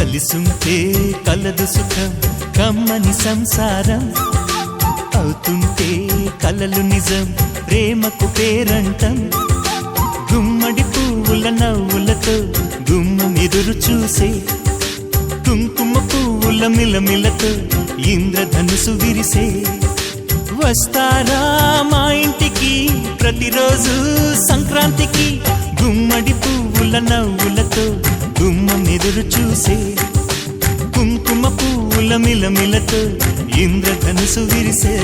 కలిసుంటే కలదు సుఖం కమ్మని సంసారం అవుతుంటే కలలు నిజం ప్రేమకు పేరంటం గుమ్మడి పువ్వుల నవ్వులతో గుమ్మం ఎదురు చూసే కుంకుమ పువ్వుల మిలమిలతో ఇంద్రధనుసు విరిసే వస్తారా మా ఇంటికి ప్రతిరోజు సంక్రాంతికి గుమ్మడి పువ్వుల నవ్వులతో గుమ్మం ఎదురు చూసే కుంకుమ పువ్వుల మిలమిలతో ఇంద్రధనుసు విరిసే